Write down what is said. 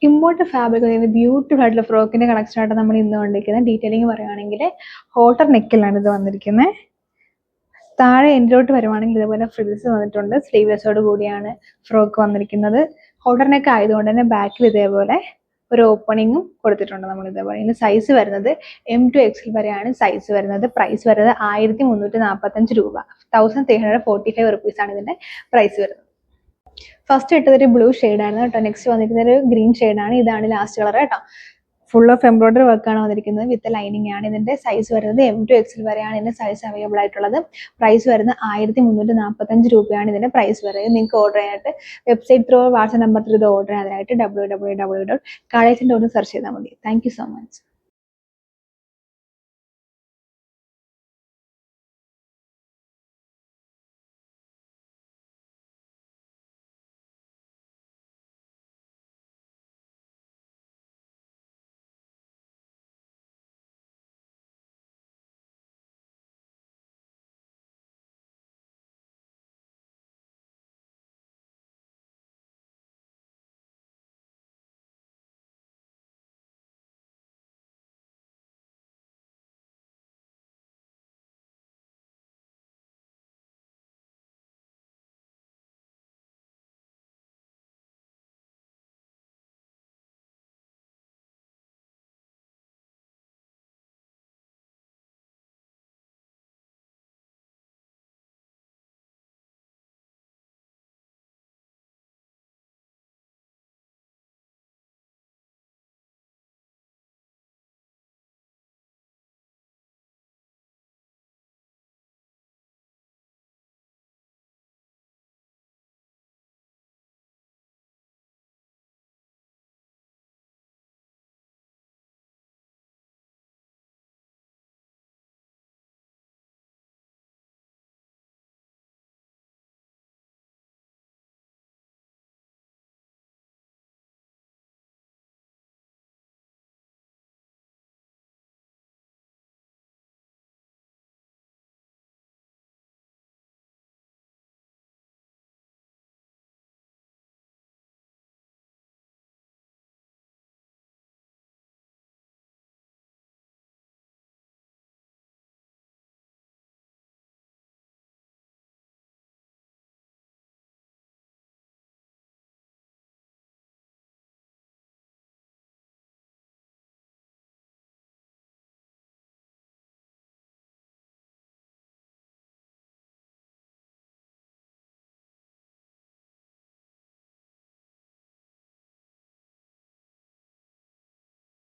Imported fabric beautiful ആയിട്ടുള്ള ഫ്രോക്കിന്റെ collection ആയിട്ട് നമ്മൾ ഇന്ന് വന്നിരിക്കുന്നത്. ഡീറ്റെയിലിംഗ് പറയുകയാണെങ്കിൽ ഹോട്ടർ നെക്കിലാണ് ഇത് വന്നിരിക്കുന്നത്. താഴെ എൻഡിലോട്ട് വരുവാണെങ്കിൽ ഇതുപോലെ ഫ്രിൽസ് വന്നിട്ടുണ്ട്. സ്ലീവ്ലെസ്സോട് കൂടിയാണ് ഫ്രോക്ക് വന്നിരിക്കുന്നത്. ഹോട്ടർ നെക്ക് ആയതുകൊണ്ട് തന്നെ ബാക്കിൽ ഇതേപോലെ ഒരു ഓപ്പണിങ്ങും കൊടുത്തിട്ടുണ്ട്. നമ്മൾ ഇതേപോലെ ഇതിന് സൈസ് വരുന്നത് M2XL വരെയാണ് സൈസ് വരുന്നത്. പ്രൈസ് വരുന്നത് 1345 രൂപ, 1345 റുപ്പീസാണ് ഇതിന്റെ പ്രൈസ് വരുന്നത്. ഫസ്റ്റ് ഇട്ടതൊരു ബ്ലൂ ഷെയ്ഡായിരുന്നു കേട്ടോ. നെക്സ്റ്റ് വന്നിരിക്കുന്നത് ഒരു ഗ്രീൻ ഷെയ്ഡാണ്. ഇതാണ് ലാസ്റ്റ് കളർ കേട്ടോ. ഫുൾ ഓഫ് എംബ്രോയിഡറി വർക്കാണ് വന്നിരിക്കുന്നത് വിത്ത് ലൈനിങ് ആണ്. ഇതിന്റെ സൈസ് വരുന്നത് M2XL വരെയാണ് ഇതിന്റെ സൈസ് അവൈലബിൾ ആയിട്ടുള്ളത്. പ്രൈസ് വരുന്നത് 1345 രൂപയാണ് ഇതിന്റെ പ്രൈസ് വരുന്നത്. നിങ്ങൾക്ക് ഓർഡർ ചെയ്യാനായിട്ട് website through WhatsApp number through ഇത് ഓർഡർ ചെയ്യാനായിട്ട് www.collegecenter സെർച്ച് ചെയ്താൽ മതി. Thank you so much.